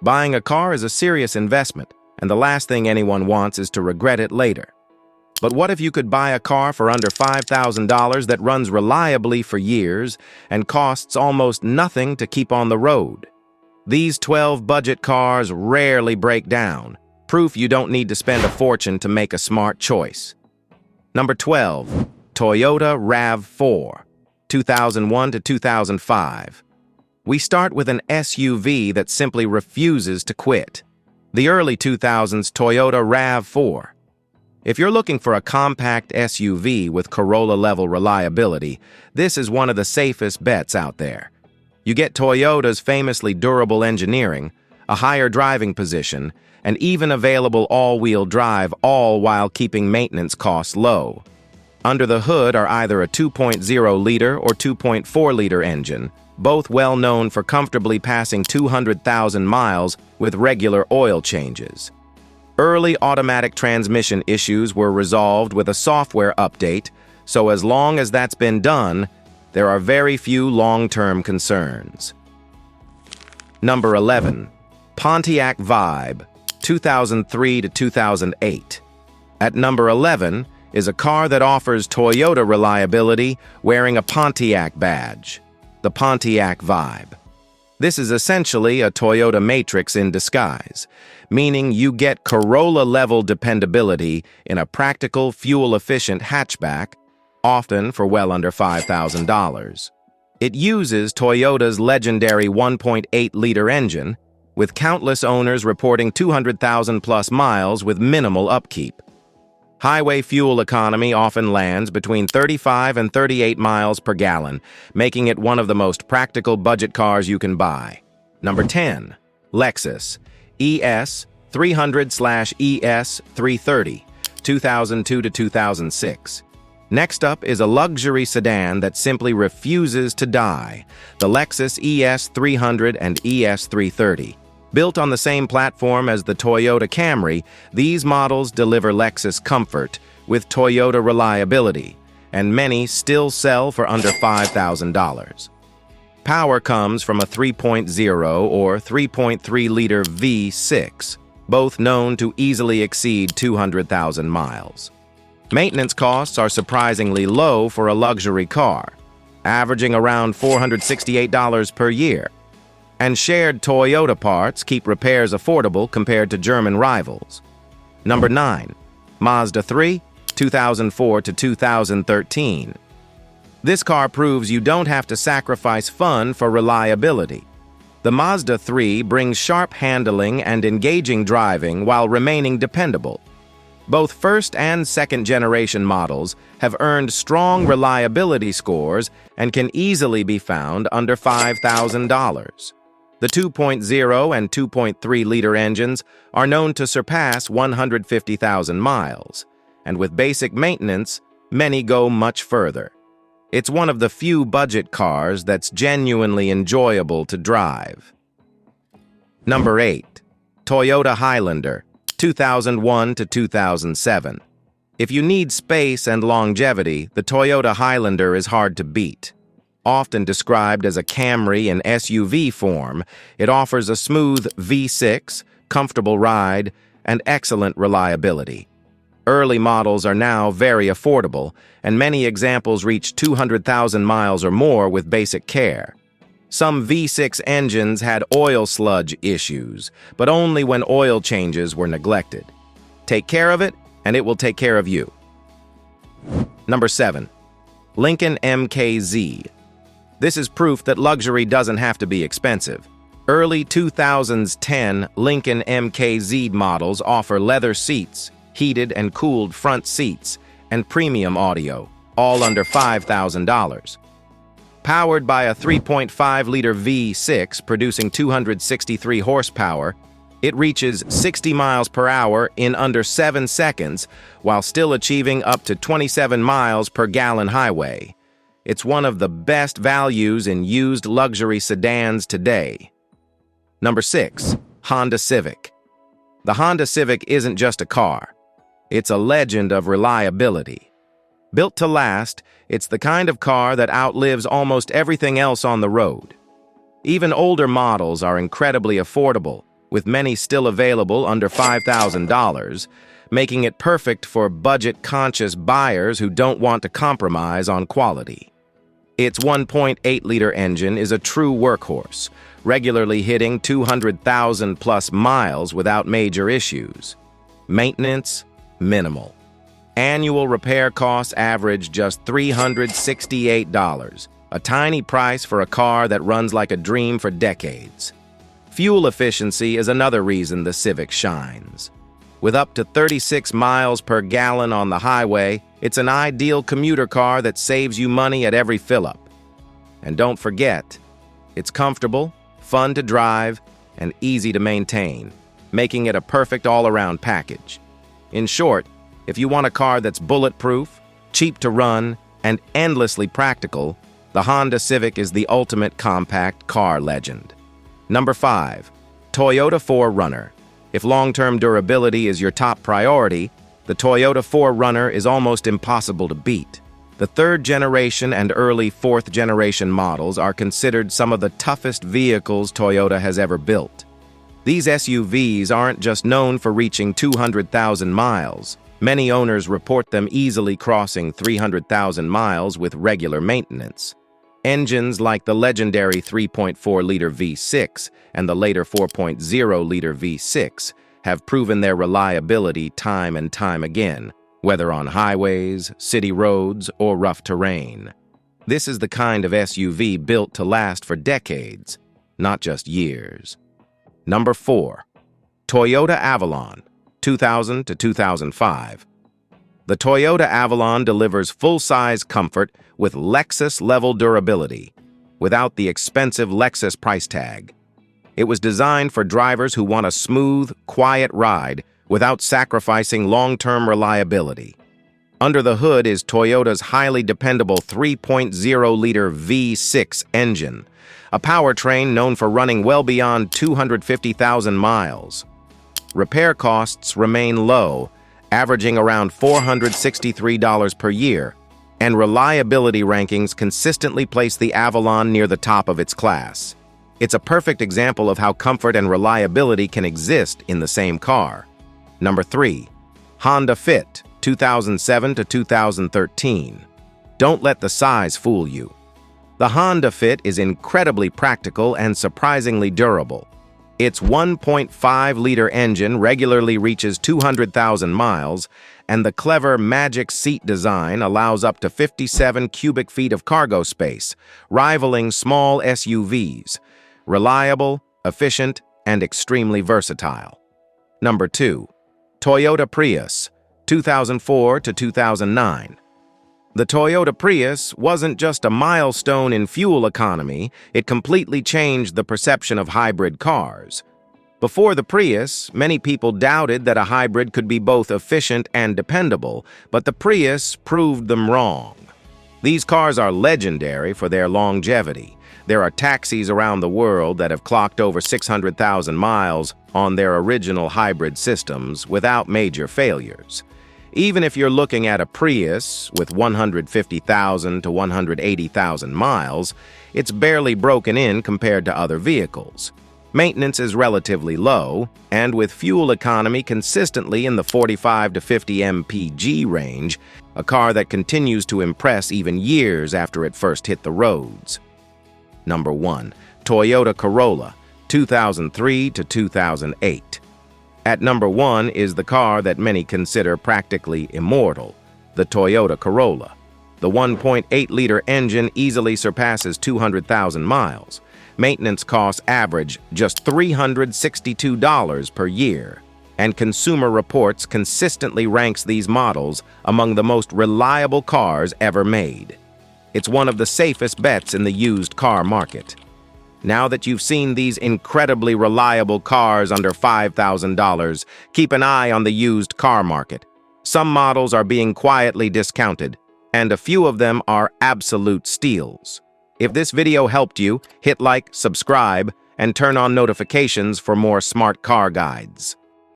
Buying a car is a serious investment, and the last thing anyone wants is to regret it later. But what if you could buy a car for under $5,000 that runs reliably for years and costs almost nothing to keep on the road? These 12 budget cars rarely break down, proof you don't need to spend a fortune to make a smart choice. Number 12. Toyota RAV4, 2001 to 2005. We start with an SUV that simply refuses to quit. The early 2000s Toyota RAV4. If you're looking for a compact SUV with Corolla-level reliability, this is one of the safest bets out there. You get Toyota's famously durable engineering, a higher driving position, and even available all-wheel drive, all while keeping maintenance costs low. Under the hood are either a 2.0-liter or 2.4-liter engine, both well known for comfortably passing 200,000 miles with regular oil changes. Early automatic transmission issues were resolved with a software update, so as long as that's been done, there are very few long-term concerns. Number 11. Pontiac Vibe, 2003 to 2008. At number 11 is a car that offers Toyota reliability wearing a Pontiac badge, the Pontiac Vibe. This is essentially a Toyota Matrix in disguise, meaning you get Corolla-level dependability in a practical, fuel-efficient hatchback, often for well under $5,000. It uses Toyota's legendary 1.8-liter engine, with countless owners reporting 200,000-plus miles with minimal upkeep. Highway fuel economy often lands between 35 and 38 miles per gallon, making it one of the most practical budget cars you can buy. Number 10. Lexus ES 300/ES 330, 2002 to 2006. Next up is a luxury sedan that simply refuses to die, the Lexus ES 300 and ES 330. Built on the same platform as the Toyota Camry, these models deliver Lexus comfort with Toyota reliability, and many still sell for under $5,000. Power comes from a 3.0 or 3.3-liter V6, both known to easily exceed 200,000 miles. Maintenance costs are surprisingly low for a luxury car, averaging around $468 per year. And shared Toyota parts keep repairs affordable compared to German rivals. Number 9. Mazda 3, 2004 to 2013. This car proves you don't have to sacrifice fun for reliability. The Mazda 3 brings sharp handling and engaging driving while remaining dependable. Both first and second-generation models have earned strong reliability scores and can easily be found under $5,000. The 2.0 and 2.3-liter engines are known to surpass 150,000 miles, and with basic maintenance, many go much further. It's one of the few budget cars that's genuinely enjoyable to drive. Number 8. Toyota Highlander, 2001 to 2007. If you need space and longevity, the Toyota Highlander is hard to beat. Often described as a Camry in SUV form, it offers a smooth V6, comfortable ride, and excellent reliability. Early models are now very affordable, and many examples reach 200,000 miles or more with basic care. Some V6 engines had oil sludge issues, but only when oil changes were neglected. Take care of it, and it will take care of you. Number 7. Lincoln MKZ. This is proof that luxury doesn't have to be expensive. Early 2010 Lincoln MKZ models offer leather seats, heated and cooled front seats, and premium audio, all under $5,000. Powered by a 3.5-liter V6 producing 263 horsepower, it reaches 60 miles per hour in under 7 seconds while still achieving up to 27 miles per gallon highway. It's one of the best values in used luxury sedans today. Number 6. Honda Civic. The Honda Civic isn't just a car. It's a legend of reliability. Built to last, it's the kind of car that outlives almost everything else on the road. Even older models are incredibly affordable, with many still available under $5,000, making it perfect for budget-conscious buyers who don't want to compromise on quality. Its 1.8-liter engine is a true workhorse, regularly hitting 200,000-plus miles without major issues. Maintenance, minimal. Annual repair costs average just $368, a tiny price for a car that runs like a dream for decades. Fuel efficiency is another reason the Civic shines. With up to 36 miles per gallon on the highway, it's an ideal commuter car that saves you money at every fill-up. And don't forget, it's comfortable, fun to drive, and easy to maintain, making it a perfect all-around package. In short, if you want a car that's bulletproof, cheap to run, and endlessly practical, the Honda Civic is the ultimate compact car legend. Number 5. Toyota 4Runner. If long-term durability is your top priority, the Toyota 4Runner is almost impossible to beat. The third-generation and early fourth-generation models are considered some of the toughest vehicles Toyota has ever built. These SUVs aren't just known for reaching 200,000 miles. Many owners report them easily crossing 300,000 miles with regular maintenance. Engines like the legendary 3.4-liter V6 and the later 4.0-liter V6 have proven their reliability time and time again, whether on highways, city roads, or rough terrain. This is the kind of SUV built to last for decades, not just years. Number 4. Toyota Avalon, 2000 to 2005. The Toyota Avalon delivers full-size comfort with Lexus-level durability, without the expensive Lexus price tag. It was designed for drivers who want a smooth, quiet ride without sacrificing long-term reliability. Under the hood is Toyota's highly dependable 3.0-liter V6 engine, a powertrain known for running well beyond 250,000 miles. Repair costs remain low, averaging around $463 per year, and reliability rankings consistently place the Avalon near the top of its class. It's a perfect example of how comfort and reliability can exist in the same car. Number 3. Honda Fit, 2007 to 2013. Don't let the size fool you. The Honda Fit is incredibly practical and surprisingly durable. Its 1.5-liter engine regularly reaches 200,000 miles, and the clever Magic Seat design allows up to 57 cubic feet of cargo space, rivaling small SUVs. Reliable, efficient, and extremely versatile. Number 2. Toyota Prius, 2004 to 2009. The Toyota Prius wasn't just a milestone in fuel economy, it completely changed the perception of hybrid cars. Before the Prius, many people doubted that a hybrid could be both efficient and dependable, but the Prius proved them wrong. These cars are legendary for their longevity. There are taxis around the world that have clocked over 600,000 miles on their original hybrid systems without major failures. Even if you're looking at a Prius with 150,000 to 180,000 miles, it's barely broken in compared to other vehicles. Maintenance is relatively low, and with fuel economy consistently in the 45 to 50 mpg range, a car that continues to impress even years after it first hit the roads. Number 1. Toyota Corolla, 2003 to 2008. At number 1 is the car that many consider practically immortal, the Toyota Corolla. The 1.8-liter engine easily surpasses 200,000 miles. Maintenance costs average just $362 per year, and Consumer Reports consistently ranks these models among the most reliable cars ever made. It's one of the safest bets in the used car market. Now that you've seen these incredibly reliable cars under $5,000, keep an eye on the used car market. Some models are being quietly discounted, and a few of them are absolute steals. If this video helped you, hit like, subscribe, and turn on notifications for more smart car guides.